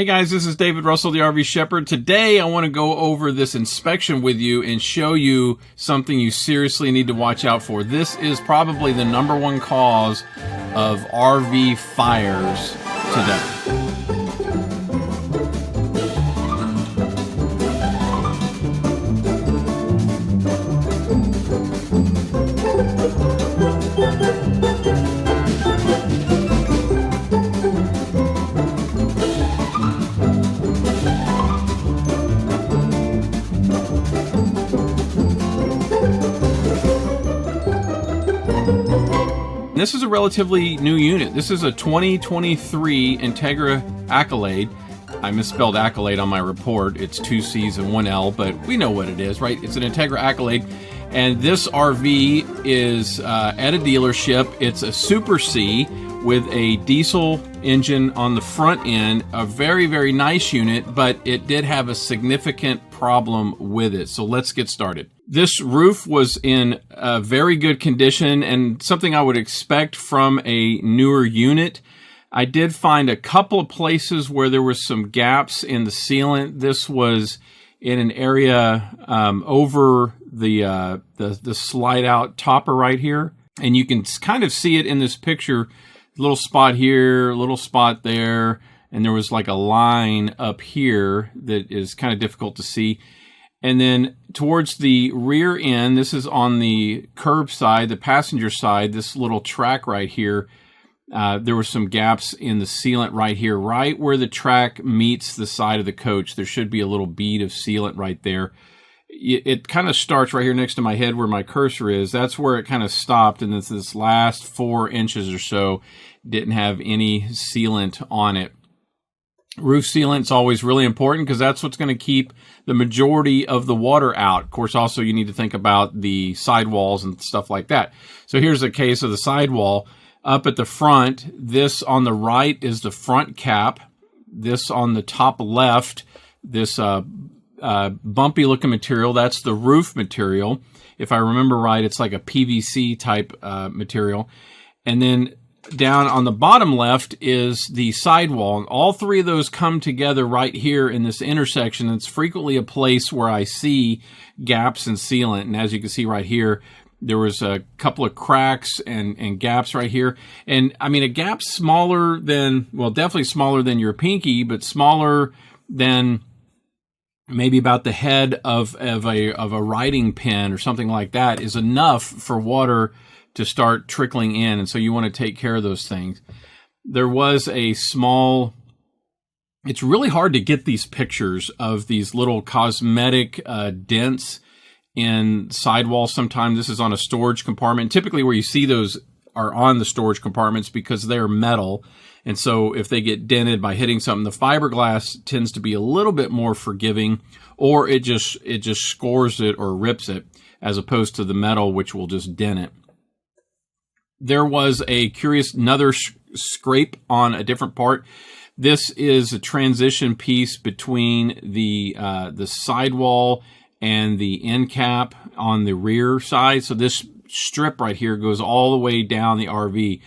Hey guys, this is David Russell, the RV Shepherd. Today I want to go over this inspection with you and show you something you seriously need to watch out for. This is probably the #1 cause of RV fires today. This is a relatively new unit. This is a 2023 Entegra Accolade. I misspelled Accolade on my report. It's 2 C's and 1 L, but we know what it is, right? It's an Entegra Accolade. And this RV is at a dealership. It's a Super C with a diesel engine on the front end. A very, very nice unit, but it did have a significant problem with it. So let's get started. This roof was in a very good condition and something I would expect from a newer unit. I did find a couple of places where there were some gaps in the sealant. This was in an area over the slide out topper right here. And you can kind of see it in this picture. A little spot here, a little spot there. And there was like a line up here that is kind of difficult to see. And then towards the rear end, this is on the curb side, the passenger side, this little track right here, there were some gaps in the sealant right here, right where the track meets the side of the coach. There should be a little bead of sealant right there. It kind of starts right here next to my head where my cursor is. That's where it kind of stopped, and this last 4 inches or so didn't have any sealant on it. Roof sealant is always really important because that's what's going to keep the majority of the water out. Of course, also you need to think about the sidewalls and stuff like that. So here's a case of the sidewall. Up at the front, this on the right is the front cap. This on the top left, this bumpy looking material, that's the roof material. If I remember right, it's like a PVC type material. And then down on the bottom left is the sidewall. And all three of those come together right here in this intersection. It's frequently a place where I see gaps in sealant. And as you can see right here, there was a couple of cracks and gaps right here. And I mean, a gap smaller than, well, definitely smaller than your pinky, but smaller than maybe about the head of a writing pen or something like that is enough for water to start trickling in, and so you want to take care of those things. There was a small, it's really hard to get these pictures of these little cosmetic dents in sidewalls. Sometimes this is on a storage compartment. Typically where you see those are on the storage compartments because they're metal, and so if they get dented by hitting something, the fiberglass tends to be a little bit more forgiving, or it just scores it or rips it, as opposed to the metal, which will just dent it. There was another scrape on a different part. This is a transition piece between the sidewall and the end cap on the rear side. So this strip right here goes all the way down the RV.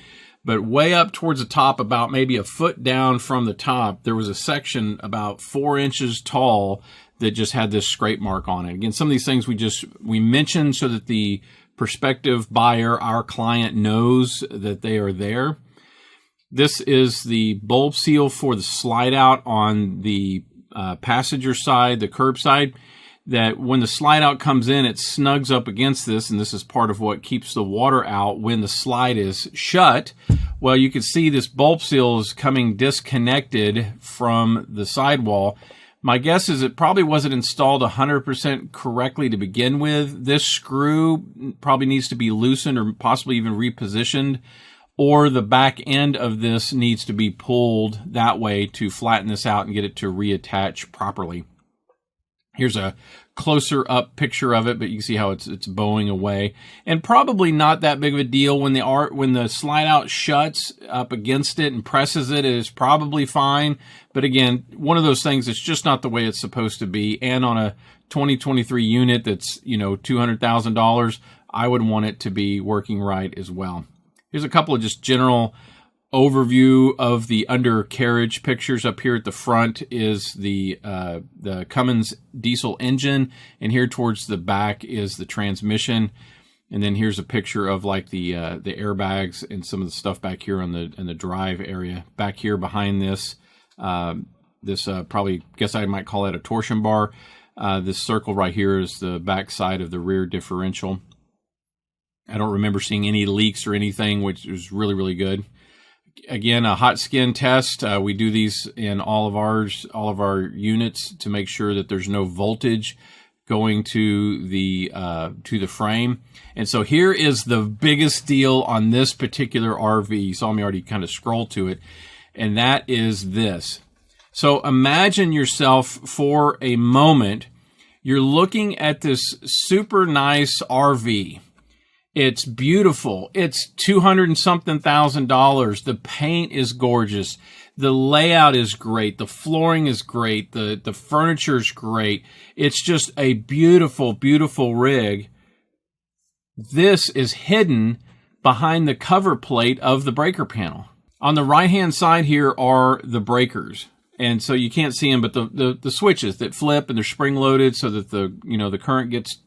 But way up towards the top, about maybe a foot down from the top, there was a section about 4 inches tall that just had this scrape mark on it. Again, some of these things we mentioned so that the prospective buyer, our client, knows that they are there. This is the bulb seal for the slide out on the passenger side, the curb side, that when the slide out comes in, it snugs up against this, and this is part of what keeps the water out when the slide is shut. Well, you can see this bulb seal is coming disconnected from the sidewall. My guess is it probably wasn't installed 100% correctly to begin with. This screw probably needs to be loosened or possibly even repositioned, or the back end of this needs to be pulled that way to flatten this out and get it to reattach properly. Here's a closer up picture of it, but you can see how it's bowing away, and probably not that big of a deal when the slide out shuts up against it and presses it. It is probably fine, but again, one of those things that's just not the way it's supposed to be. And on a 2023 unit that's $200,000, I would want it to be working right as well. Here's a couple of just general overview of the undercarriage pictures. Up here at the front is the Cummins diesel engine, and here towards the back is the transmission. And then here's a picture of like the airbags and some of the stuff back here in the drive area. Back here behind this, probably guess I might call that a torsion bar. This circle right here is the back side of the rear differential. I don't remember seeing any leaks or anything, which is really, really good. Again, a hot skin test. We do these in all of our units to make sure that there's no voltage going to the frame. And so here is the biggest deal on this particular RV. You saw me already kind of scroll to it, and that is this. So imagine yourself for a moment, you're looking at this super nice RV. It's beautiful. It's $200 and something thousand. The paint is gorgeous. The layout is great. The flooring is great. The furniture is great. It's just a beautiful, beautiful rig. This is hidden behind the cover plate of the breaker panel. On the right-hand side here are the breakers. And so you can't see them, but the switches that flip and they're spring-loaded so that the current gets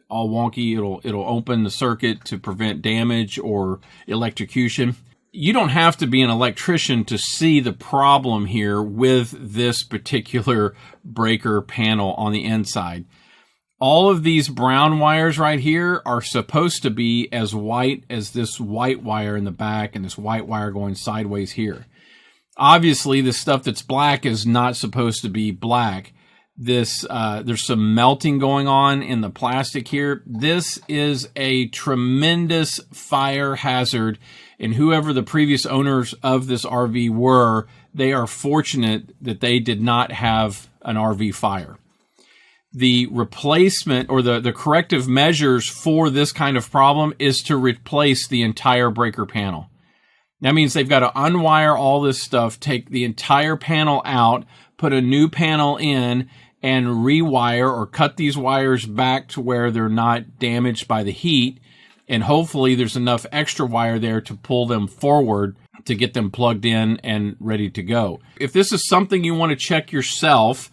all wonky. It'll open the circuit to prevent damage or electrocution. You don't have to be an electrician to see the problem here with this particular breaker panel on the inside. All of these brown wires right here are supposed to be as white as this white wire in the back and this white wire going sideways here. Obviously, the stuff that's black is not supposed to be black. There's some melting going on in the plastic here. This is a tremendous fire hazard, and whoever the previous owners of this RV were, they are fortunate that they did not have an RV fire. The replacement or the corrective measures for this kind of problem is to replace the entire breaker panel. That means they've got to unwire all this stuff, take the entire panel out, put a new panel in, and rewire or cut these wires back to where they're not damaged by the heat. And hopefully there's enough extra wire there to pull them forward to get them plugged in and ready to go. If this is something you want to check yourself,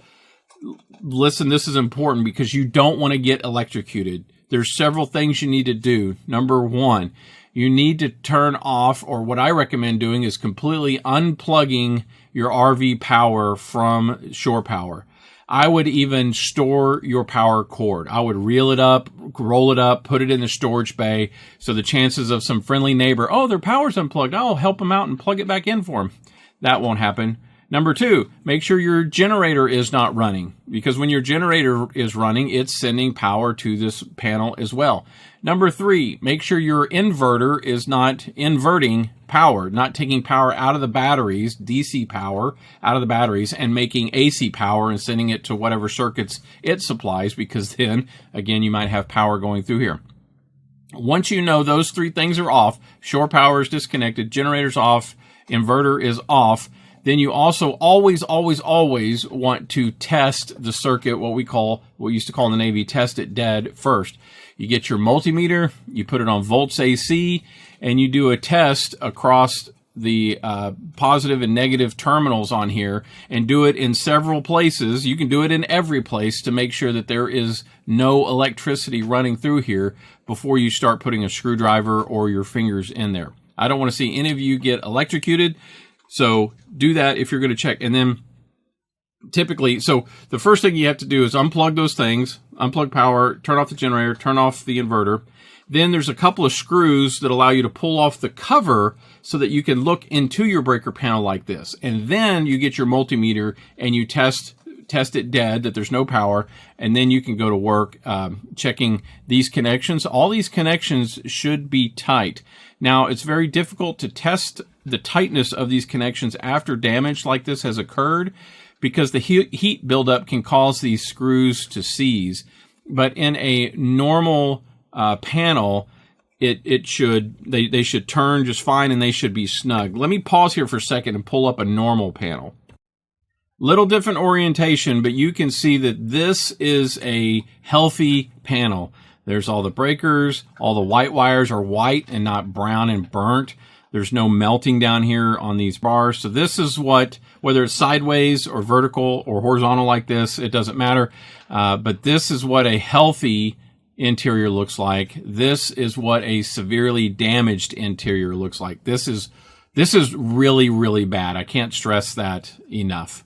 listen, this is important because you don't want to get electrocuted. There's several things you need to do. Number one, you need to turn off, or what I recommend doing is completely unplugging your RV power from shore power. I would even store your power cord. I would reel it up, roll it up, put it in the storage bay. So the chances of some friendly neighbor, oh, their power's unplugged, I'll help them out and plug it back in for them. That won't happen. Number two, make sure your generator is not running, because when your generator is running, it's sending power to this panel as well. Number three, make sure your inverter is not inverting power, not taking power out of the batteries, DC power out of the batteries, and making AC power and sending it to whatever circuits it supplies, because then, again, you might have power going through here. Once you know those three things are off, shore power is disconnected, generator's off, inverter is off, then you also always want to test the circuit, what we used to call in the Navy, test it dead first. You get your multimeter, you put it on volts AC, and you do a test across the positive and negative terminals on here, and do it in several places. You can do it in every place to make sure that there is no electricity running through here before you start putting a screwdriver or your fingers in there. I don't want to see any of you get electrocuted. So do that if you're going to check. And then typically, so the first thing you have to do is unplug those things, unplug power, turn off the generator, turn off the inverter. Then there's a couple of screws that allow you to pull off the cover so that you can look into your breaker panel like this. And then you get your multimeter and you test it dead, that there's no power. And then you can go to work checking these connections. All these connections should be tight. Now, it's very difficult to test the tightness of these connections after damage like this has occurred, because the heat buildup can cause these screws to seize. But in a normal panel, they should turn just fine and they should be snug. Let me pause here for a second and pull up a normal panel. Little different orientation, but you can see that this is a healthy panel. There's all the breakers, all the white wires are white and not brown and burnt. There's no melting down here on these bars. So this is what, whether it's sideways or vertical or horizontal like this, it doesn't matter. But this is what a healthy interior looks like. This is what a severely damaged interior looks like. This is really, really bad. I can't stress that enough.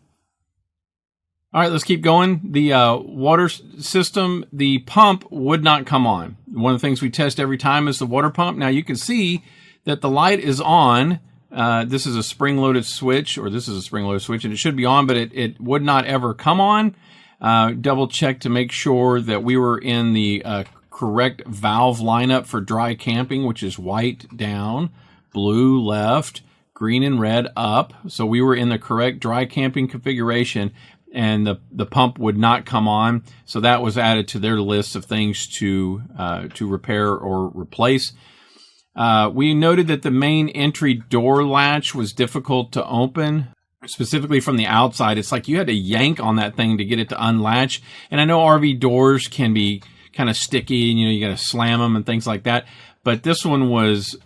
All right, let's keep going. The water system, the pump would not come on. One of the things we test every time is the water pump. Now you can see that the light is on. This is a spring-loaded switch, or this is a spring-loaded switch, and it should be on, but it would not ever come on. Double check to make sure that we were in the correct valve lineup for dry camping, which is white down, blue left, green and red up. So we were in the correct dry camping configuration, and the pump would not come on. So that was added to their list of things to repair or replace. We noted that the main entry door latch was difficult to open, specifically from the outside. It's like you had to yank on that thing to get it to unlatch. And I know RV doors can be kind of sticky, and you got to slam them and things like that. But this one was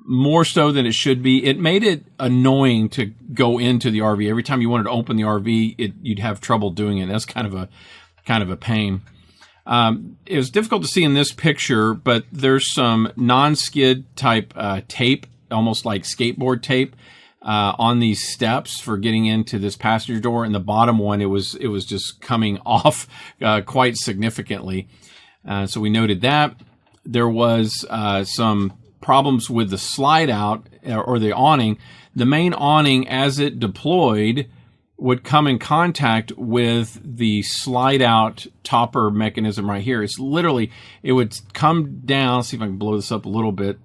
more so than it should be. It made it annoying to go into the RV. Every time you wanted to open the RV, you'd have trouble doing it. That's kind of a pain. It was difficult to see in this picture, but there's some non-skid type tape, almost like skateboard tape, on these steps for getting into this passenger door. And the bottom one, it was just coming off quite significantly. So we noted that. There was some problems with the slide out or the awning. The main awning, as it deployed, would come in contact with the slide out topper mechanism right here. It's literally, it would come down. See if I can blow this up a little bit.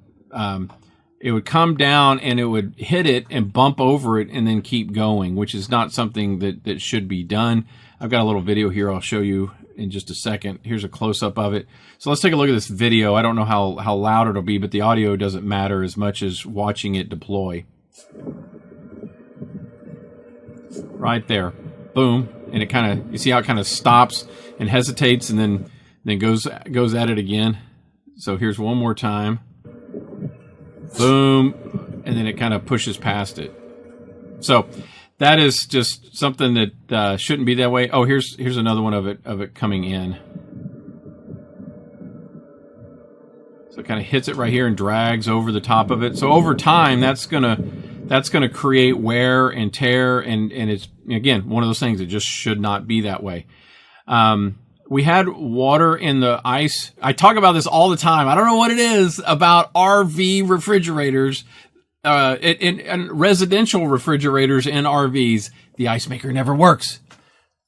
It would come down and it would hit it and bump over it and then keep going, which is not something that should be done. I've got a little video here I'll show you in just a second. Here's a close-up of it. So let's take a look at this video. I don't know how loud it'll be, but the audio doesn't matter as much as watching it deploy. Right there. Boom. And it kind of, you see how it kind of stops and hesitates and then goes at it again. So here's one more time. Boom. And then it kind of pushes past it. So that is just something that shouldn't be that way. Oh, here's another one of it coming in. So it kind of hits it right here and drags over the top of it. So over time, that's gonna create wear and tear, and it's, again, one of those things that just should not be that way. We had water in the ice. I talk about this all the time. I don't know what it is about RV refrigerators, in residential refrigerators in RVs. The ice maker never works.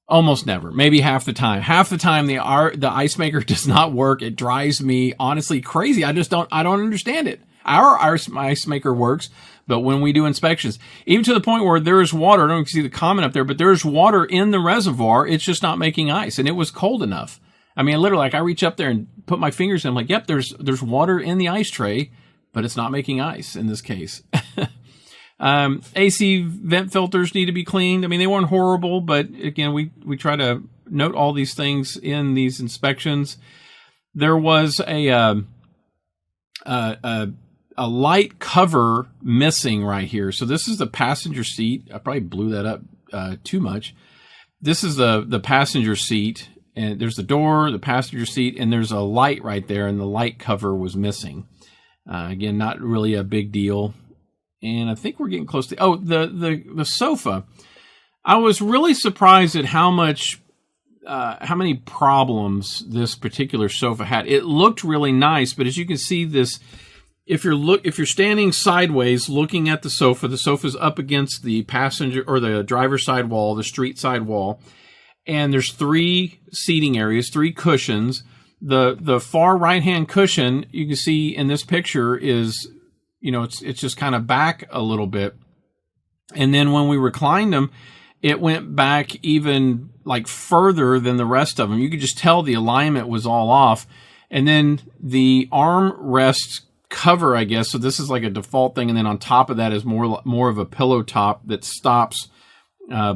Almost never. Maybe half the time. Half the time the ice maker does not work. It drives me honestly crazy. I don't understand it. Our ice maker works, but when we do inspections, even to the point where there is water, I don't know if you see the comment up there, but there's water in the reservoir. It's just not making ice, and it was cold enough. I mean, literally, like I reach up there and put my fingers in, I'm like, yep, there's water in the ice tray, but it's not making ice in this case. AC vent filters need to be cleaned. I mean, they weren't horrible, but again, we try to note all these things in these inspections. There was a light cover missing right here. So this is the passenger seat. I probably blew that up too much. This is the passenger seat, and there's the door, the passenger seat, and there's a light right there, and the light cover was missing. Again, not really a big deal. And I think we're getting close to, the sofa. I was really surprised at how many problems this particular sofa had. It looked really nice, but as you can see, this, if you're standing sideways looking at the sofa's up against the passenger or the driver's side wall, the street side wall, and there's 3 seating areas, 3 cushions. The far right-hand cushion, you can see in this picture, is, it's just kind of back a little bit. And then when we reclined them, it went back even like further than the rest of them. You could just tell the alignment was all off. And then the armrest cover, I guess, so this is like a default thing, and then on top of that is more of a pillow top that stops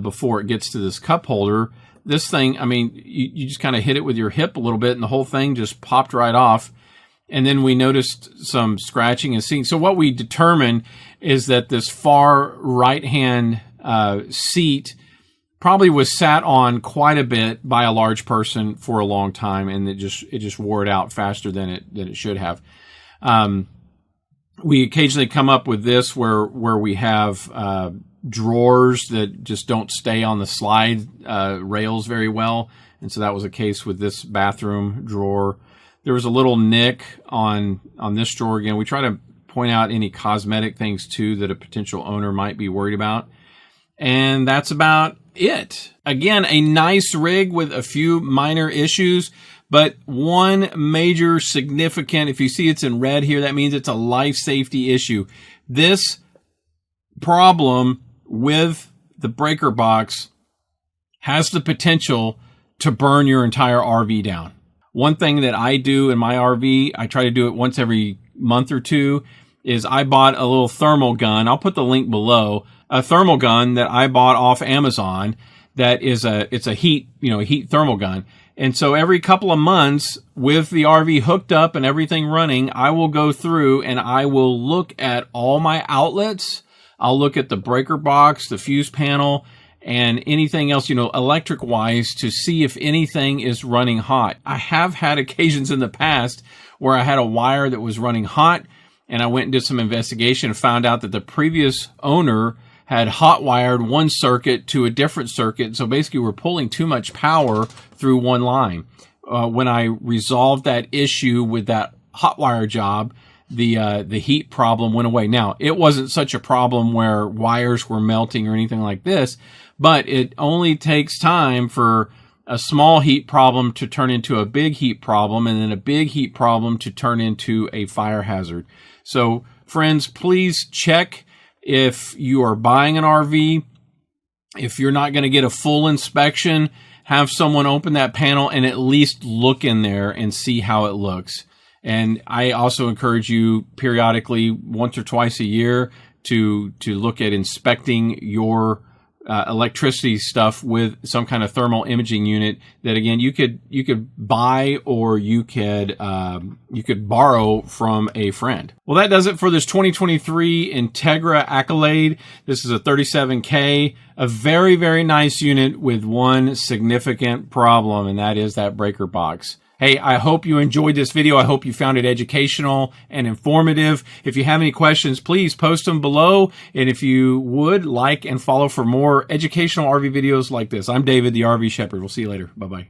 before it gets to this cup holder. This thing, I mean, you just kind of hit it with your hip a little bit, and the whole thing just popped right off. And then we noticed some scratching and seeing. So what we determined is that this far right-hand seat probably was sat on quite a bit by a large person for a long time, and it just wore it out faster than it should have. We occasionally come up with this where we have drawers that just don't stay on the slide rails very well, and so that was a case with this bathroom drawer. There was a little nick on this drawer. Again, we try to point out any cosmetic things too that a potential owner might be worried about. And that's about it. Again, a nice rig with a few minor issues, but one major significant, if you see it's in red here, that means it's a life safety issue. This problem with the breaker box has the potential to burn your entire RV down. One thing that I do in my RV, I try to do it once every month or two, is I bought a little thermal gun. I'll put the link below. A thermal gun that I bought off Amazon that is it's a heat thermal gun. And so every couple of months with the RV hooked up and everything running, I will go through and I will look at all my outlets. I'll look at the breaker box, the fuse panel, and anything else, electric wise, to see if anything is running hot. I have had occasions in the past where I had a wire that was running hot, and I went and did some investigation and found out that the previous owner had hot wired one circuit to a different circuit. So basically we're pulling too much power through one line. When I resolved that issue with that hot wire job, the heat problem went away. Now, it wasn't such a problem where wires were melting or anything like this, but it only takes time for a small heat problem to turn into a big heat problem, and then a big heat problem to turn into a fire hazard. So, friends, please check if you are buying an RV. If you're not going to get a full inspection, have someone open that panel and at least look in there and see how it looks. And I also encourage you periodically, once or twice a year, to look at inspecting your electricity stuff with some kind of thermal imaging unit that, again, you could buy or you could borrow from a friend. Well, that does it for this 2023 Entegra Accolade. This is a 37K, a very, very nice unit with one significant problem, and that is that breaker box. Hey, I hope you enjoyed this video. I hope you found it educational and informative. If you have any questions, please post them below. And if you would like and follow for more educational RV videos like this, I'm David, the RV Shepherd. We'll see you later. Bye-bye.